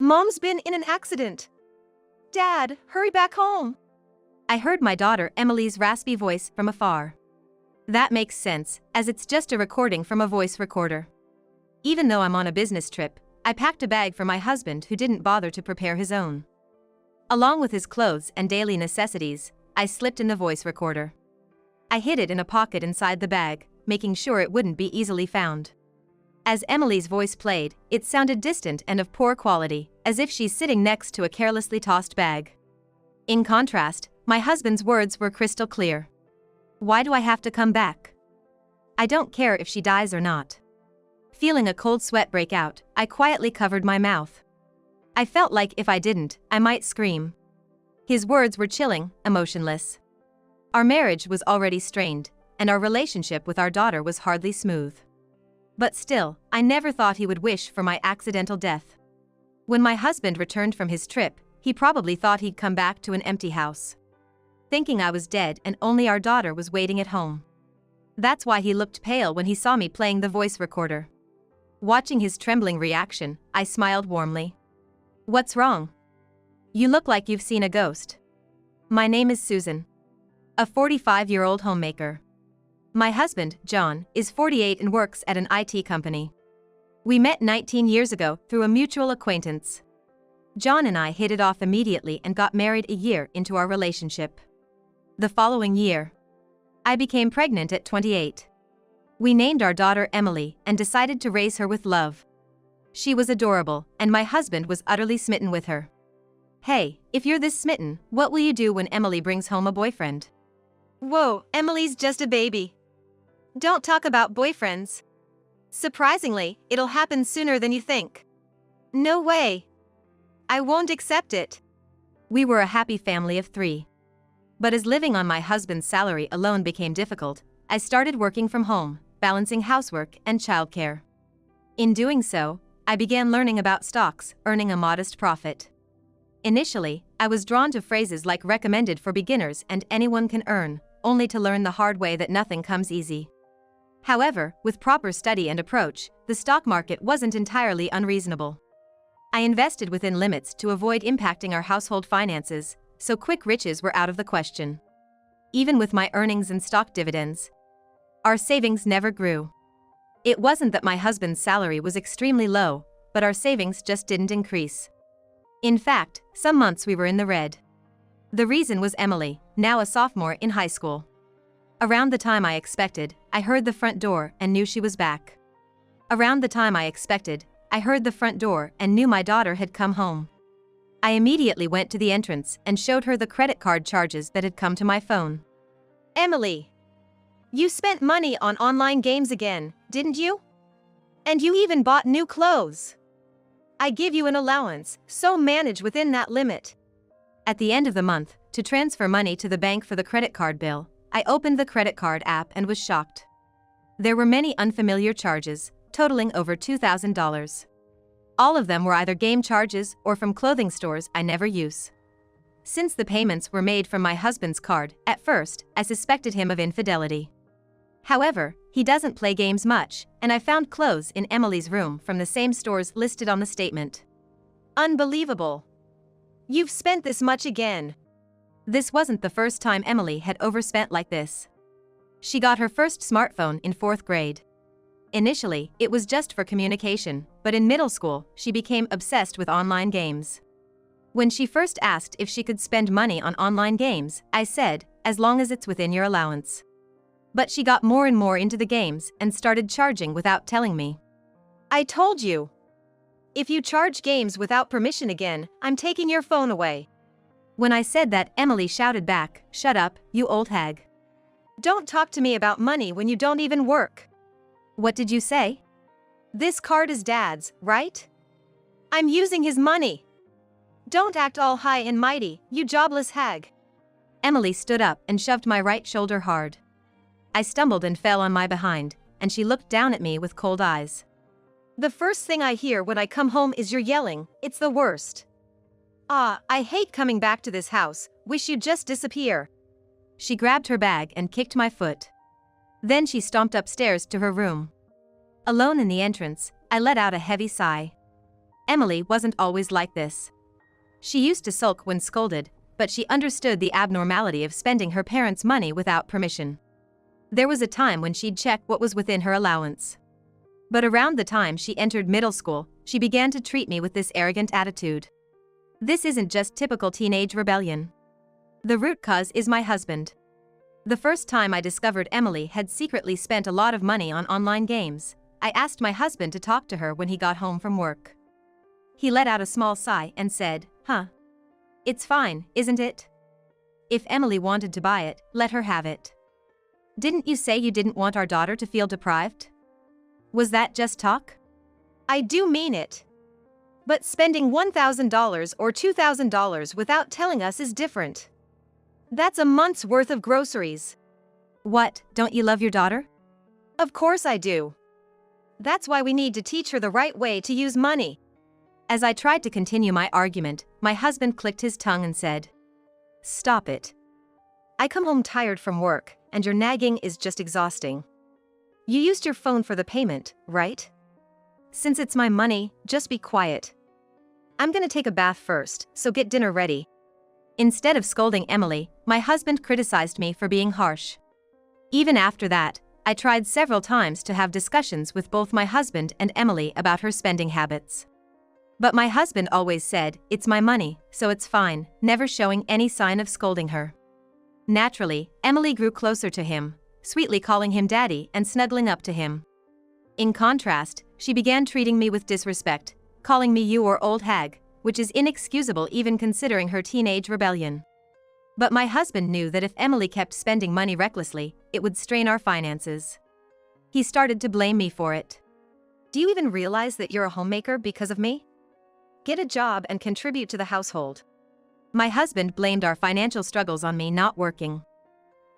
Mom's been in an accident. Dad, hurry back home. I heard my daughter Emily's raspy voice from afar. That makes sense, as it's just a recording from a voice recorder. Even though I'm on a business trip, I packed a bag for my husband who didn't bother to prepare his own. Along with his clothes and daily necessities, I slipped in the voice recorder. I hid it in a pocket inside the bag, making sure it wouldn't be easily found. As Emily's voice played, it sounded distant and of poor quality, as if she's sitting next to a carelessly tossed bag. In contrast, my husband's words were crystal clear. Why do I have to come back? I don't care if she dies or not. Feeling a cold sweat break out, I quietly covered my mouth. I felt like if I didn't, I might scream. His words were chilling, emotionless. Our marriage was already strained, and our relationship with our daughter was hardly smooth. But still, I never thought he would wish for my accidental death. When my husband returned from his trip, he probably thought he'd come back to an empty house, thinking I was dead and only our daughter was waiting at home. That's why he looked pale when he saw me playing the voice recorder. Watching his trembling reaction, I smiled warmly. What's wrong? You look like you've seen a ghost. My name is Susan, a 45-year-old homemaker. My husband, John, is 48 and works at an IT company. We met 19 years ago through a mutual acquaintance. John and I hit it off immediately and got married a year into our relationship. The following year, I became pregnant at 28. We named our daughter Emily and decided to raise her with love. She was adorable, and my husband was utterly smitten with her. Hey, if you're this smitten, what will you do when Emily brings home a boyfriend? Whoa, Emily's just a baby. Don't talk about boyfriends. Surprisingly, it'll happen sooner than you think. No way. I won't accept it. We were a happy family of 3. But as living on my husband's salary alone became difficult, I started working from home, balancing housework and childcare. In doing so, I began learning about stocks, earning a modest profit. Initially, I was drawn to phrases like recommended for beginners and anyone can earn, only to learn the hard way that nothing comes easy. However, with proper study and approach, the stock market wasn't entirely unreasonable. I invested within limits to avoid impacting our household finances, so quick riches were out of the question. Even with my earnings and stock dividends, our savings never grew. It wasn't that my husband's salary was extremely low, but our savings just didn't increase. In fact, some months we were in the red. The reason was Emily, now a sophomore in high school. Around the time I expected, I heard the front door and knew she was back. Around the time I expected, I heard the front door and knew my daughter had come home. I immediately went to the entrance and showed her the credit card charges that had come to my phone. Emily, you spent money on online games again, didn't you? And you even bought new clothes. I give you an allowance, so manage within that limit. At the end of the month, to transfer money to the bank for the credit card bill, I opened the credit card app and was shocked. There were many unfamiliar charges, totaling over $2,000. All of them were either game charges or from clothing stores I never use. Since the payments were made from my husband's card, at first, I suspected him of infidelity. However, he doesn't play games much, and I found clothes in Emily's room from the same stores listed on the statement. Unbelievable. You've spent this much again. This wasn't the first time Emily had overspent like this. She got her first smartphone in 4th grade. Initially, it was just for communication, but in middle school, she became obsessed with online games. When she first asked if she could spend money on online games, I said, as long as it's within your allowance. But she got more and more into the games and started charging without telling me. I told you. If you charge games without permission again, I'm taking your phone away. When I said that, Emily shouted back, "Shut up, you old hag. Don't talk to me about money when you don't even work." What did you say? This card is Dad's, right? I'm using his money. Don't act all high and mighty, you jobless hag. Emily stood up and shoved my right shoulder hard. I stumbled and fell on my behind, and she looked down at me with cold eyes. The first thing I hear when I come home is your yelling, it's the worst. I hate coming back to this house, wish you'd just disappear. She grabbed her bag and kicked my foot. Then she stomped upstairs to her room. Alone in the entrance, I let out a heavy sigh. Emily wasn't always like this. She used to sulk when scolded, but she understood the abnormality of spending her parents' money without permission. There was a time when she'd check what was within her allowance. But around the time she entered middle school, she began to treat me with this arrogant attitude. This isn't just typical teenage rebellion. The root cause is my husband. The first time I discovered Emily had secretly spent a lot of money on online games, I asked my husband to talk to her when he got home from work. He let out a small sigh and said, "Huh? It's fine, isn't it? If Emily wanted to buy it, let her have it. Didn't you say you didn't want our daughter to feel deprived? Was that just talk?" I do mean it. But spending $1,000 or $2,000 without telling us is different. That's a month's worth of groceries. What, don't you love your daughter? Of course I do. That's why we need to teach her the right way to use money. As I tried to continue my argument, my husband clicked his tongue and said, "Stop it. I come home tired from work, and your nagging is just exhausting. You used your phone for the payment, right? Since it's my money, just be quiet. I'm gonna take a bath first, so get dinner ready." Instead of scolding Emily, my husband criticized me for being harsh. Even after that, I tried several times to have discussions with both my husband and Emily about her spending habits. But my husband always said, "It's my money, so it's fine," never showing any sign of scolding her. Naturally, Emily grew closer to him, sweetly calling him daddy and snuggling up to him. In contrast, she began treating me with disrespect, calling me you or old hag, which is inexcusable even considering her teenage rebellion. But my husband knew that if Emily kept spending money recklessly, it would strain our finances. He started to blame me for it. Do you even realize that you're a homemaker because of me? Get a job and contribute to the household. My husband blamed our financial struggles on me not working.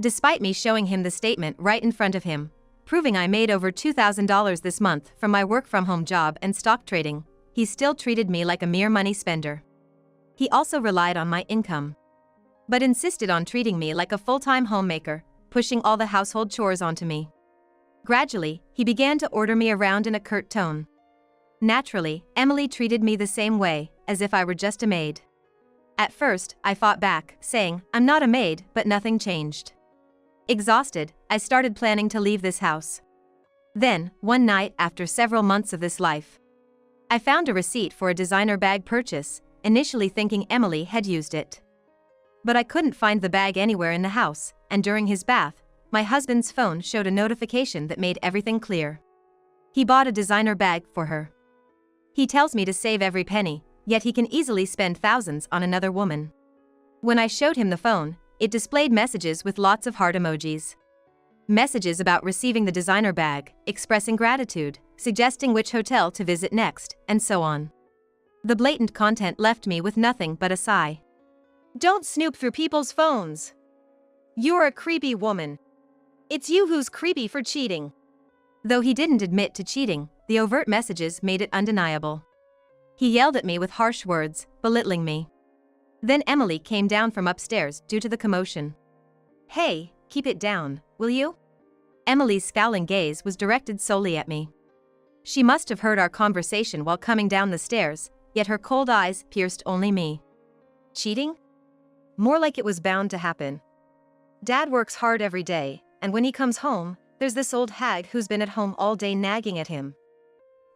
Despite me showing him the statement right in front of him, proving I made over $2,000 this month from my work-from-home job and stock trading, he still treated me like a mere money spender. He also relied on my income, but insisted on treating me like a full-time homemaker, pushing all the household chores onto me. Gradually, he began to order me around in a curt tone. Naturally, Emily treated me the same way, as if I were just a maid. At first, I fought back, saying, "I'm not a maid," but nothing changed. Exhausted, I started planning to leave this house. Then, one night after several months of this life, I found a receipt for a designer bag purchase, initially thinking Emily had used it. But I couldn't find the bag anywhere in the house, and during his bath, my husband's phone showed a notification that made everything clear. He bought a designer bag for her. He tells me to save every penny, yet he can easily spend thousands on another woman. When I showed him the phone, it displayed messages with lots of heart emojis. Messages about receiving the designer bag, expressing gratitude, suggesting which hotel to visit next, and so on. The blatant content left me with nothing but a sigh. Don't snoop through people's phones. You're a creepy woman. It's you who's creepy for cheating. Though he didn't admit to cheating, the overt messages made it undeniable. He yelled at me with harsh words, belittling me. Then Emily came down from upstairs due to the commotion. "Hey, keep it down, will you?" Emily's scowling gaze was directed solely at me. She must have heard our conversation while coming down the stairs, yet her cold eyes pierced only me. Cheating? More like it was bound to happen. Dad works hard every day, and when he comes home, there's this old hag who's been at home all day nagging at him.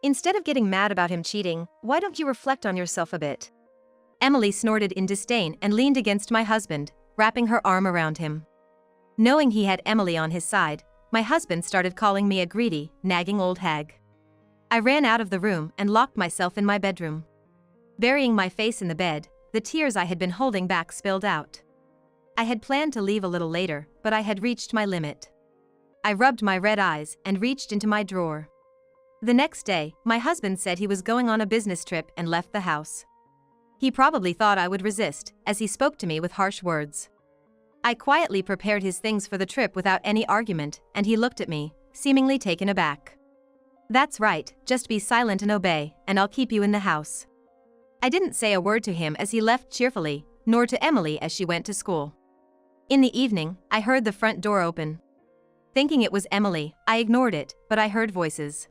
Instead of getting mad about him cheating, why don't you reflect on yourself a bit? Emily snorted in disdain and leaned against my husband, wrapping her arm around him. Knowing he had Emily on his side, my husband started calling me a greedy, nagging old hag. I ran out of the room and locked myself in my bedroom. Burying my face in the bed, the tears I had been holding back spilled out. I had planned to leave a little later, but I had reached my limit. I rubbed my red eyes and reached into my drawer. The next day, my husband said he was going on a business trip and left the house. He probably thought I would resist, as he spoke to me with harsh words. I quietly prepared his things for the trip without any argument, and he looked at me, seemingly taken aback. "That's right, just be silent and obey, and I'll keep you in the house." I didn't say a word to him as he left cheerfully, nor to Emily as she went to school. In the evening, I heard the front door open. Thinking it was Emily, I ignored it, but I heard voices.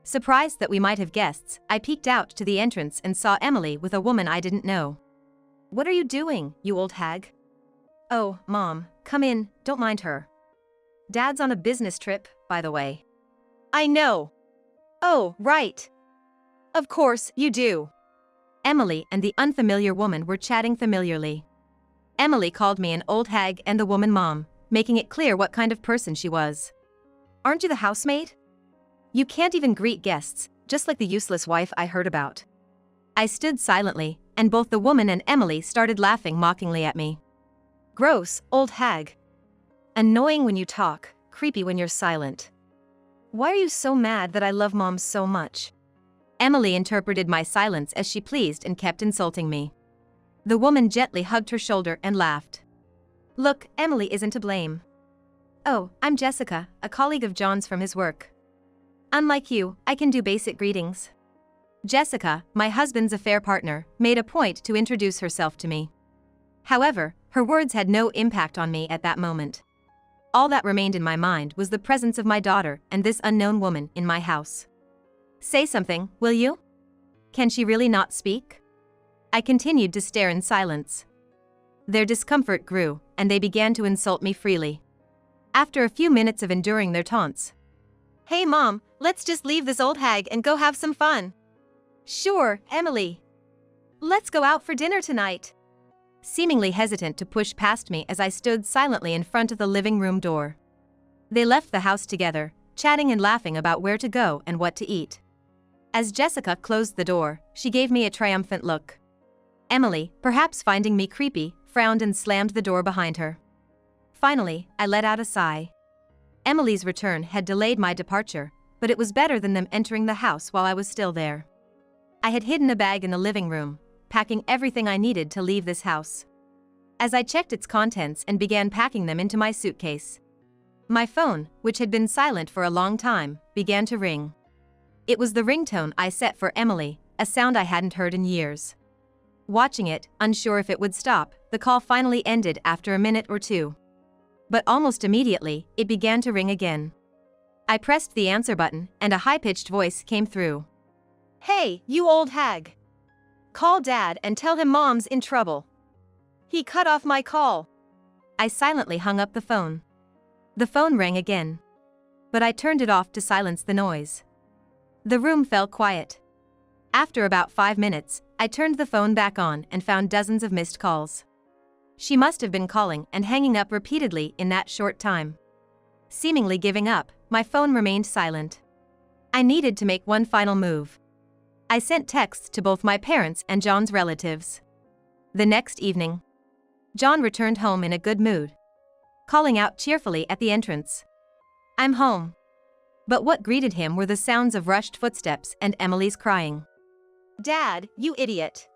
Surprised that we might have guests, I peeked out to the entrance and saw Emily with a woman I didn't know. "What are you doing, you old hag?" "Oh, Mom, come in, don't mind her. Dad's on a business trip, by the way." I know. Oh, right. Of course, you do. Emily and the unfamiliar woman were chatting familiarly. Emily called me an old hag and the woman Mom, making it clear what kind of person she was. "Aren't you the housemaid? You can't even greet guests, just like the useless wife I heard about." I stood silently, and both the woman and Emily started laughing mockingly at me. "Gross, old hag. Annoying when you talk, creepy when you're silent. Why are you so mad that I love Mom so much?" Emily interpreted my silence as she pleased and kept insulting me. The woman gently hugged her shoulder and laughed. "Look, Emily isn't to blame. Oh, I'm Jessica, a colleague of John's from his work. Unlike you, I can do basic greetings." Jessica, my husband's affair partner, made a point to introduce herself to me. However, her words had no impact on me at that moment. All that remained in my mind was the presence of my daughter and this unknown woman in my house. "Say something, will you? Can she really not speak?" I continued to stare in silence. Their discomfort grew, and they began to insult me freely. After a few minutes of enduring their taunts, "Hey Mom, let's just leave this old hag and go have some fun." "Sure, Emily. Let's go out for dinner tonight." Seemingly hesitant to push past me as I stood silently in front of the living room door. They left the house together, chatting and laughing about where to go and what to eat. As Jessica closed the door, she gave me a triumphant look. Emily, perhaps finding me creepy, frowned and slammed the door behind her. Finally, I let out a sigh. Emily's return had delayed my departure, but it was better than them entering the house while I was still there. I had hidden a bag in the living room, packing everything I needed to leave this house. As I checked its contents and began packing them into my suitcase, my phone, which had been silent for a long time, began to ring. It was the ringtone I set for Emily, a sound I hadn't heard in years. Watching it, unsure if it would stop, the call finally ended after a minute or two. But almost immediately, it began to ring again. I pressed the answer button, and a high-pitched voice came through. "Hey, you old hag. Call Dad and tell him Mom's in trouble. He cut off my call." I silently hung up the phone. The phone rang again. But I turned it off to silence the noise. The room fell quiet. After about 5 minutes, I turned the phone back on and found dozens of missed calls. She must have been calling and hanging up repeatedly in that short time. Seemingly giving up, my phone remained silent. I needed to make one final move. I sent texts to both my parents and John's relatives. The next evening, John returned home in a good mood, calling out cheerfully at the entrance, "I'm home." But what greeted him were the sounds of rushed footsteps and Emily's crying. "Dad, you idiot.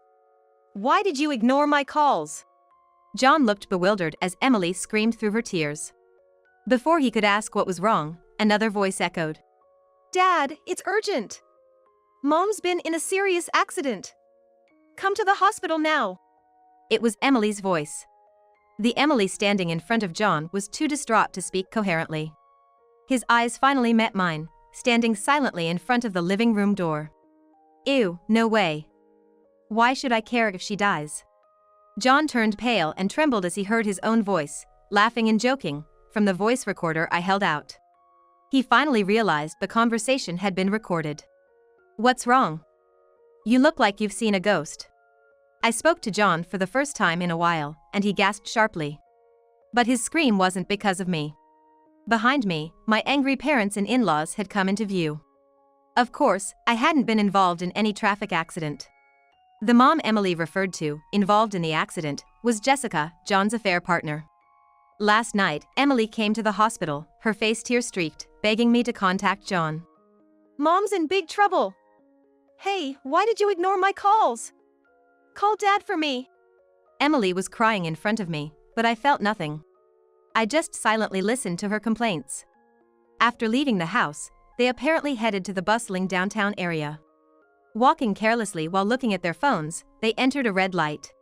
Why did you ignore my calls?" John looked bewildered as Emily screamed through her tears. Before he could ask what was wrong, another voice echoed. "Dad, it's urgent. Mom's been in a serious accident. Come to the hospital now." It was Emily's voice. The Emily standing in front of John was too distraught to speak coherently. His eyes finally met mine, standing silently in front of the living room door. "Ew, no way. Why should I care if she dies?" John turned pale and trembled as he heard his own voice, laughing and joking, from the voice recorder I held out. He finally realized the conversation had been recorded. "What's wrong? You look like you've seen a ghost." I spoke to John for the first time in a while, and he gasped sharply. But his scream wasn't because of me. Behind me, my angry parents and in-laws had come into view. Of course, I hadn't been involved in any traffic accident. The mom Emily referred to, involved in the accident, was Jessica, John's affair partner. Last night, Emily came to the hospital, her face tear-streaked, begging me to contact John. "Mom's in big trouble. Hey, why did you ignore my calls? Call Dad for me." Emily was crying in front of me, but I felt nothing. I just silently listened to her complaints. After leaving the house, they apparently headed to the bustling downtown area. Walking carelessly while looking at their phones, they entered a red light.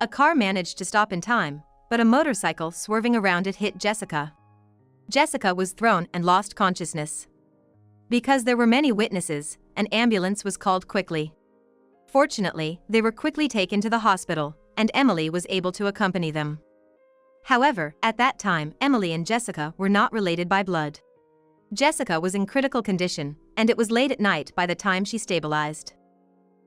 A car managed to stop in time, but a motorcycle swerving around it hit Jessica. Jessica was thrown and lost consciousness. Because there were many witnesses, an ambulance was called quickly. Fortunately, they were quickly taken to the hospital, and Emily was able to accompany them. However, at that time, Emily and Jessica were not related by blood. Jessica was in critical condition, and it was late at night by the time she stabilized.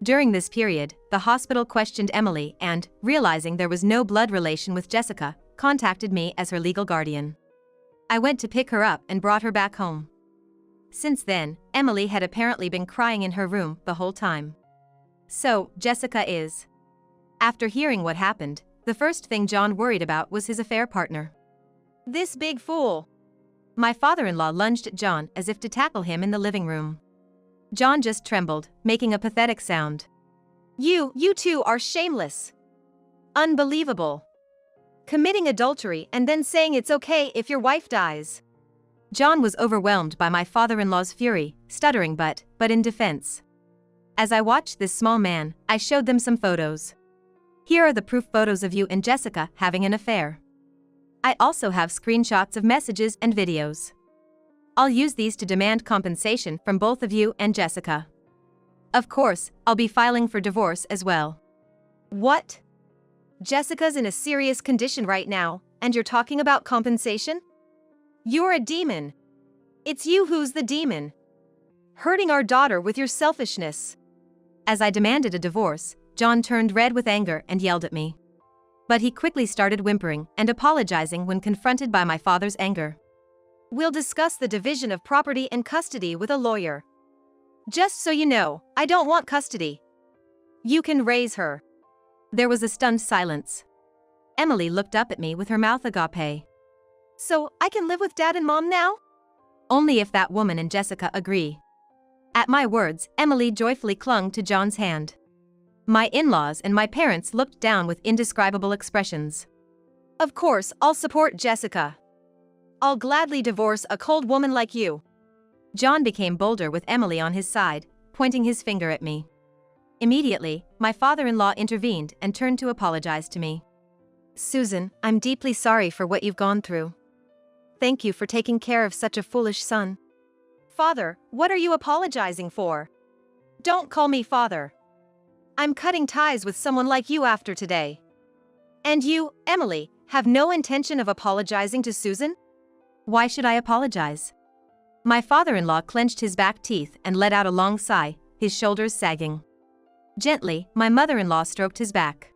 During this period, the hospital questioned Emily and, realizing there was no blood relation with Jessica, contacted me as her legal guardian. I went to pick her up and brought her back home. Since then, Emily had apparently been crying in her room the whole time. So, Jessica is. After hearing what happened, the first thing John worried about was his affair partner. This big fool. My father-in-law lunged at John as if to tackle him in the living room. John just trembled, making a pathetic sound. You two are shameless. Unbelievable. Committing adultery and then saying it's okay if your wife dies. John was overwhelmed by my father-in-law's fury, stuttering but in defense. As I watched this small man, I showed them some photos. Here are the proof photos of you and Jessica having an affair. I also have screenshots of messages and videos. I'll use these to demand compensation from both of you and Jessica. Of course, I'll be filing for divorce as well. What? Jessica's in a serious condition right now, and you're talking about compensation? You're a demon. It's you who's the demon. Hurting our daughter with your selfishness. As I demanded a divorce, John turned red with anger and yelled at me. But he quickly started whimpering and apologizing when confronted by my father's anger. We'll discuss the division of property and custody with a lawyer. Just so you know, I don't want custody. You can raise her. There was a stunned silence. Emily looked up at me with her mouth agape. So, I can live with Dad and Mom now? Only if that woman and Jessica agree. At my words, Emily joyfully clung to John's hand. My in-laws and my parents looked down with indescribable expressions. Of course, I'll support Jessica. I'll gladly divorce a cold woman like you. John became bolder with Emily on his side, pointing his finger at me. Immediately, my father-in-law intervened and turned to apologize to me. Susan, I'm deeply sorry for what you've gone through. Thank you for taking care of such a foolish son. Father, what are you apologizing for? Don't call me father. I'm cutting ties with someone like you after today. And you, Emily, have no intention of apologizing to Susan? Why should I apologize? My father-in-law clenched his back teeth and let out a long sigh, his shoulders sagging. Gently, my mother-in-law stroked his back.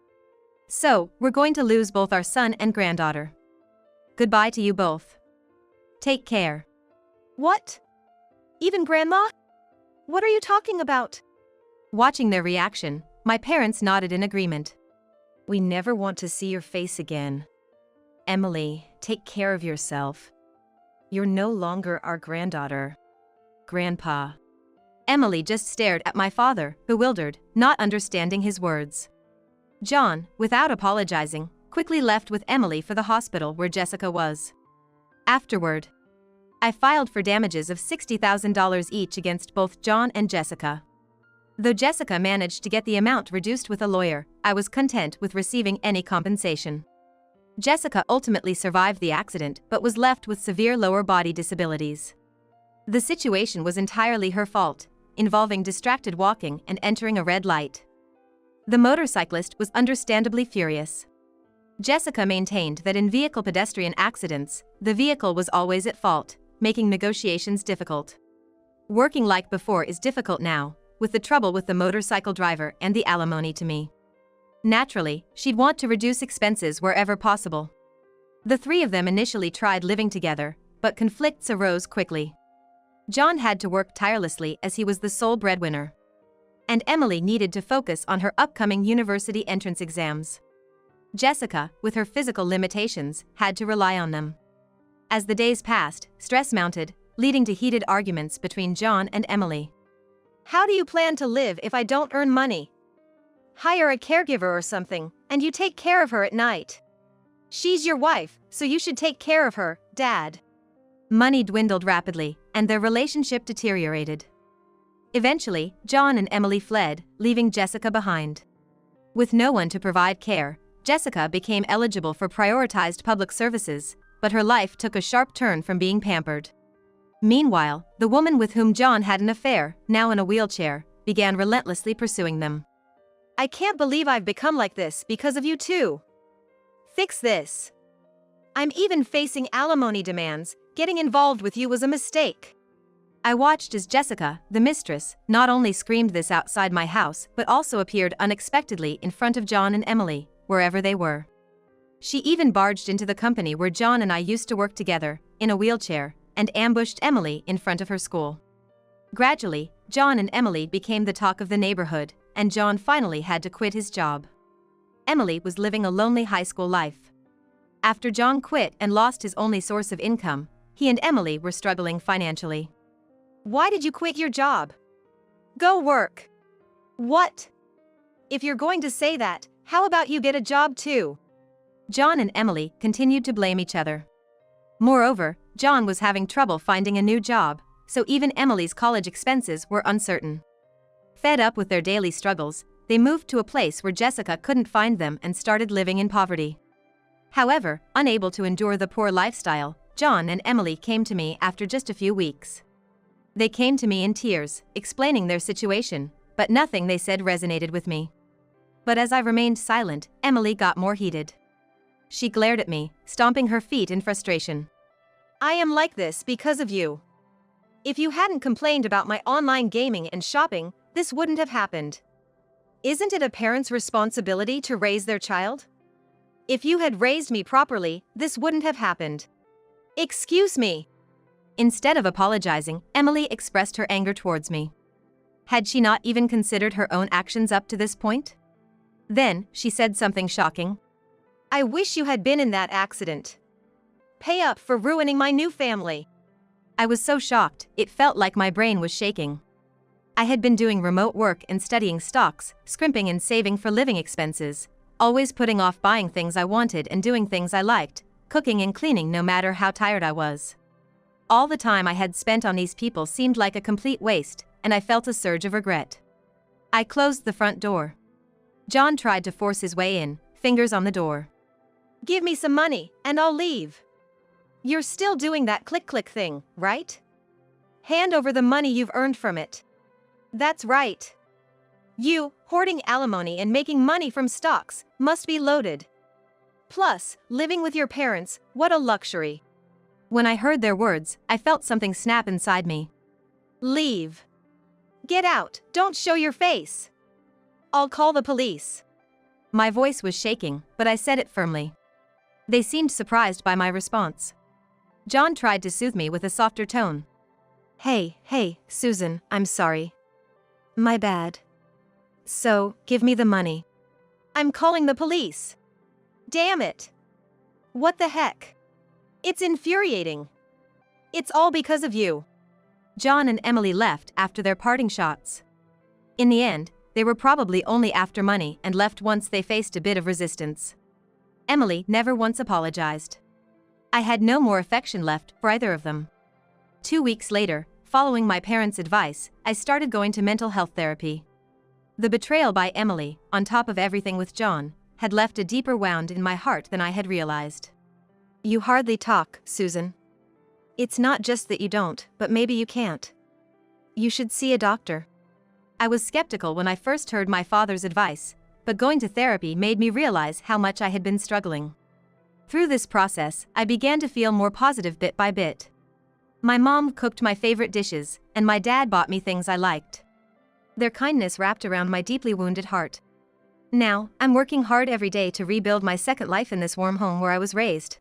So, we're going to lose both our son and granddaughter. Goodbye to you both. Take care. What? Even Grandma? What are you talking about? Watching their reaction, my parents nodded in agreement. We never want to see your face again. Emily, take care of yourself. You're no longer our granddaughter. Grandpa. Emily just stared at my father, bewildered, not understanding his words. John, without apologizing, quickly left with Emily for the hospital where Jessica was. Afterward, I filed for damages of $60,000 each against both John and Jessica. Though Jessica managed to get the amount reduced with a lawyer, I was content with receiving any compensation. Jessica ultimately survived the accident but was left with severe lower body disabilities. The situation was entirely her fault, involving distracted walking and entering a red light. The motorcyclist was understandably furious. Jessica maintained that in vehicle pedestrian accidents, the vehicle was always at fault, making negotiations difficult. Working like before is difficult now, with the trouble with the motorcycle driver and the alimony to me. Naturally, she'd want to reduce expenses wherever possible. The three of them initially tried living together, but conflicts arose quickly. John had to work tirelessly as he was the sole breadwinner. And Emily needed to focus on her upcoming university entrance exams. Jessica, with her physical limitations, had to rely on them. As the days passed, stress mounted, leading to heated arguments between John and Emily. How do you plan to live if I don't earn money? Hire a caregiver or something, and you take care of her at night. She's your wife, so you should take care of her, Dad. Money dwindled rapidly, and their relationship deteriorated. Eventually, John and Emily fled, leaving Jessica behind. With no one to provide care, Jessica became eligible for prioritized public services, but her life took a sharp turn from being pampered. Meanwhile, the woman with whom John had an affair, now in a wheelchair, began relentlessly pursuing them. I can't believe I've become like this because of you too. Fix this. I'm even facing alimony demands. Getting involved with you was a mistake. I watched as Jessica, the mistress, not only screamed this outside my house but also appeared unexpectedly in front of John and Emily, wherever they were. She even barged into the company where John and I used to work together, in a wheelchair, and ambushed Emily in front of her school. Gradually, John and Emily became the talk of the neighborhood, and John finally had to quit his job. Emily was living a lonely high school life. After John quit and lost his only source of income, he and Emily were struggling financially. Why did you quit your job? Go work. What? If you're going to say that, how about you get a job too? John and Emily continued to blame each other. Moreover, John was having trouble finding a new job, so even Emily's college expenses were uncertain. Fed up with their daily struggles, they moved to a place where Jessica couldn't find them and started living in poverty. However, unable to endure the poor lifestyle, John and Emily came to me after just a few weeks. They came to me in tears, explaining their situation, but nothing they said resonated with me. But as I remained silent, Emily got more heated. She glared at me, stomping her feet in frustration. I am like this because of you. If you hadn't complained about my online gaming and shopping, this wouldn't have happened. Isn't it a parent's responsibility to raise their child? If you had raised me properly, this wouldn't have happened. Excuse me. Instead of apologizing, Emily expressed her anger towards me. Had she not even considered her own actions up to this point? Then, she said something shocking. I wish you had been in that accident. Pay up for ruining my new family. I was so shocked, it felt like my brain was shaking. I had been doing remote work and studying stocks, scrimping and saving for living expenses, always putting off buying things I wanted and doing things I liked, cooking and cleaning no matter how tired I was. All the time I had spent on these people seemed like a complete waste, and I felt a surge of regret. I closed the front door. John tried to force his way in, fingers on the door. Give me some money, and I'll leave. You're still doing that click-click thing, right? Hand over the money you've earned from it. That's right. You, hoarding alimony and making money from stocks, must be loaded. Plus, living with your parents, what a luxury. When I heard their words, I felt something snap inside me. Leave. Get out, don't show your face. I'll call the police. My voice was shaking, but I said it firmly. They seemed surprised by my response. John tried to soothe me with a softer tone. Hey, Susan, I'm sorry. My bad. So, give me the money. I'm calling the police. Damn it. What the heck? It's infuriating. It's all because of you. John and Emily left after their parting shots. In the end, they were probably only after money and left once they faced a bit of resistance. Emily never once apologized. I had no more affection left for either of them. 2 weeks later, following my parents' advice, I started going to mental health therapy. The betrayal by Emily, on top of everything with John, had left a deeper wound in my heart than I had realized. You hardly talk, Susan. It's not just that you don't, but maybe you can't. You should see a doctor. I was skeptical when I first heard my father's advice, but going to therapy made me realize how much I had been struggling. Through this process, I began to feel more positive bit by bit. My mom cooked my favorite dishes, and my dad bought me things I liked. Their kindness wrapped around my deeply wounded heart. Now, I'm working hard every day to rebuild my second life in this warm home where I was raised.